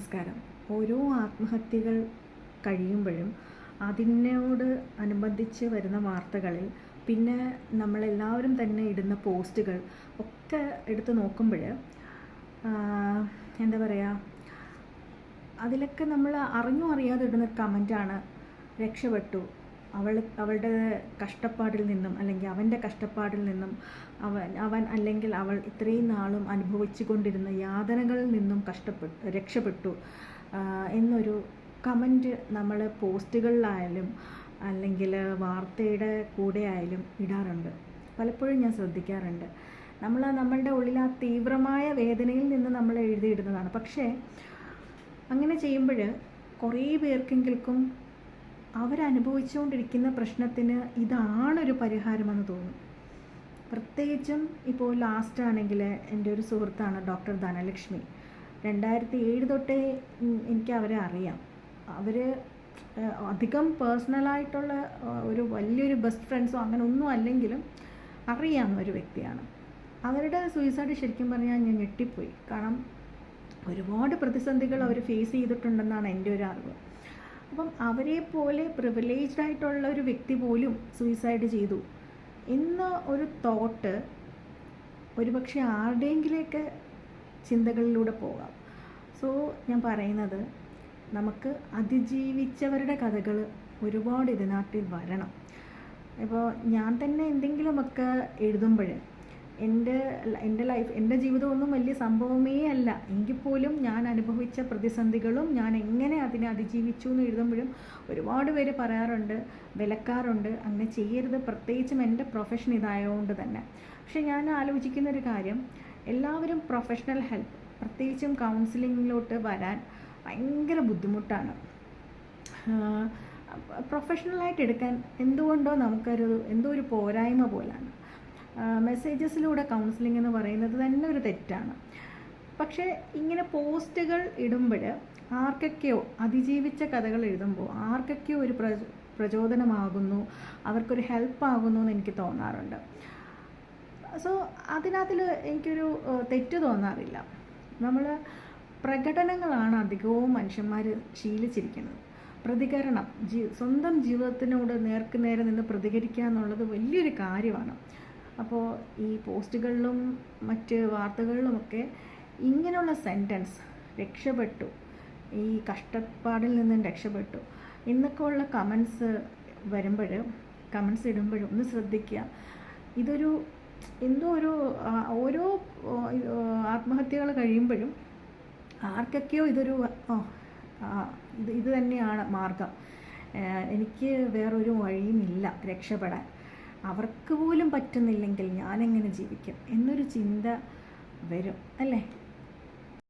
നമസ്കാരം. ഓരോ ആത്മഹത്യകൾ കഴിയുമ്പോഴും അതിനോട് അനുബന്ധിച്ച് വരുന്ന വാർത്തകളിൽ പിന്നെ നമ്മളെല്ലാവരും തന്നെ ഇടുന്ന പോസ്റ്റുകൾ ഒക്കെ എടുത്ത് നോക്കുമ്പോൾ എന്താ പറയുക, അതിലൊക്കെ നമ്മൾ അറിഞ്ഞോ അറിയാതെ ഇടുന്ന കമൻറ്റാണ് രക്ഷപ്പെട്ടു, അവളുടെ കഷ്ടപ്പാടിൽ നിന്നും അല്ലെങ്കിൽ അവൻ്റെ കഷ്ടപ്പാടിൽ നിന്നും അവൻ അല്ലെങ്കിൽ അവൾ ഇത്രയും നാളും അനുഭവിച്ചു കൊണ്ടിരുന്ന യാതനകളിൽ നിന്നും രക്ഷപ്പെട്ടു എന്നൊരു കമൻറ്റ് നമ്മൾ പോസ്റ്റുകളിലായാലും അല്ലെങ്കിൽ വാർത്തയുടെ കൂടെ ആയാലും ഇടാറുണ്ട്. പലപ്പോഴും ഞാൻ ശ്രദ്ധിക്കാറുണ്ട്. നമ്മളുടെ ഉള്ളിൽ ആ തീവ്രമായ വേദനയിൽ നിന്ന് നമ്മൾ എഴുതിയിടുന്നതാണ്. പക്ഷേ അങ്ങനെ ചെയ്യുമ്പോൾ കുറേ പേർക്കെങ്കിലും അവരനുഭവിച്ചുകൊണ്ടിരിക്കുന്ന പ്രശ്നത്തിന് ഇതാണൊരു പരിഹാരമെന്ന് തോന്നും. പ്രത്യേകിച്ചും ഇപ്പോൾ ലാസ്റ്റ് ആണെങ്കിൽ എൻ്റെ ഒരു സുഹൃത്താണ് ഡോക്ടർ ധനലക്ഷ്മി. 2007 തൊട്ടേ എനിക്ക് അവരെ അറിയാം. അവർ അധികം പേഴ്സണലായിട്ടുള്ള ഒരു വലിയൊരു ബെസ്റ്റ് ഫ്രണ്ട്സോ അങ്ങനെ ഒന്നും അല്ലെങ്കിലും അറിയാവുന്ന ഒരു വ്യക്തിയാണ്. അവരുടെ സൂയിസൈഡ് ശരിക്കും പറഞ്ഞാൽ ഞാൻ ഞെട്ടിപ്പോയി. കാരണം ഒരുപാട് പ്രതിസന്ധികൾ അവർ ഫേസ് ചെയ്തിട്ടുണ്ടെന്നാണ് എൻ്റെ ഒരു അറിവ്. അപ്പം അവരെ പോലെ പ്രിവിലേജ്ഡ് ആയിട്ടുള്ള ഒരു വ്യക്തി പോലും സൂയിസൈഡ് ചെയ്തു എന്ന ഒരു തോട്ട് ഒരുപക്ഷെ ആരുടെയെങ്കിലേക്ക് ചിന്തകളിലൂടെ പോകാം. സോ ഞാൻ പറയുന്നത്, നമുക്ക് അതിജീവിച്ചവരുടെ കഥകൾ ഒരുപാട് ഇതിനകത്ത് വരണം. ഇപ്പോൾ ഞാൻ തന്നെ എന്തെങ്കിലുമൊക്കെ എഴുതുമ്പോൾ എൻ്റെ ലൈഫ്, എൻ്റെ ജീവിതമൊന്നും വലിയ സംഭവമേ അല്ല എങ്കിൽ പോലും ഞാൻ അനുഭവിച്ച പ്രതിസന്ധികളും ഞാൻ എങ്ങനെ അതിനെ അതിജീവിച്ചു എന്ന് എഴുതുമ്പോഴും ഒരുപാട് പേര് പറയാറുണ്ട്, വിലക്കാറുണ്ട്, അങ്ങനെ ചെയ്യരുത്, പ്രത്യേകിച്ചും എൻ്റെ പ്രൊഫഷൻ ഇതായതുകൊണ്ട് തന്നെ. പക്ഷെ ഞാൻ ആലോചിക്കുന്നൊരു കാര്യം, എല്ലാവരും പ്രൊഫഷണൽ ഹെൽപ്പ്, പ്രത്യേകിച്ചും കൗൺസിലിങ്ങിലോട്ട് വരാൻ ഭയങ്കര ബുദ്ധിമുട്ടാണ്. പ്രൊഫഷണലായിട്ട് എടുക്കാൻ എന്തുകൊണ്ടോ എന്തോ ഒരു പോരായ്മ പോലാണ്. മെസ്സേജസിലൂടെ കൗൺസിലിംഗ് എന്ന് പറയുന്നത് തന്നെ ഒരു തെറ്റാണ്. പക്ഷേ ഇങ്ങനെ പോസ്റ്റുകൾ ഇടുമ്പോൾ ആർക്കൊക്കെയോ അതിജീവിച്ച കഥകൾ എഴുതുമ്പോൾ ആർക്കൊക്കെയോ ഒരു പ്രചോദനമാകുന്നു, അവർക്കൊരു ഹെൽപ്പാകുന്നു എന്ന് എനിക്ക് തോന്നാറുണ്ട്. സോ അതിനകത്തിൽ എനിക്കൊരു തെറ്റ് തോന്നാറില്ല. നമ്മൾ പ്രകടനങ്ങളാണ് അധികവും മനുഷ്യന്മാർ ശീലിച്ചിരിക്കുന്നത്. പ്രതികരണം, സ്വന്തം ജീവിതത്തിനോട് നേർക്കുനേരെ നിന്ന് പ്രതികരിക്കുക എന്നുള്ളത് വലിയൊരു കാര്യമാണ്. അപ്പോൾ ഈ പോസ്റ്റുകളിലും മറ്റ് വാർത്തകളിലുമൊക്കെ ഇങ്ങനെയുള്ള സെൻറ്റൻസ്, രക്ഷപ്പെട്ടു, ഈ കഷ്ടപ്പാടിൽ നിന്നും രക്ഷപ്പെട്ടു എന്നൊക്കെ ഉള്ള കമൻസ് ഇടുമ്പോഴും ഒന്ന് ശ്രദ്ധിക്കുക. ഇതൊരു എന്തോ ഓരോ ആത്മഹത്യകൾ കഴിയുമ്പോഴും ആർക്കൊക്കെയോ ഇത് തന്നെയാണ് മാർഗം, എനിക്ക് വേറൊരു വഴിയുമില്ല രക്ഷപ്പെടാൻ, അവർക്ക് പോലും പറ്റുന്നില്ലെങ്കിൽ ഞാനെങ്ങനെ ജീവിക്കും എന്നൊരു ചിന്ത വരും, അല്ലേ?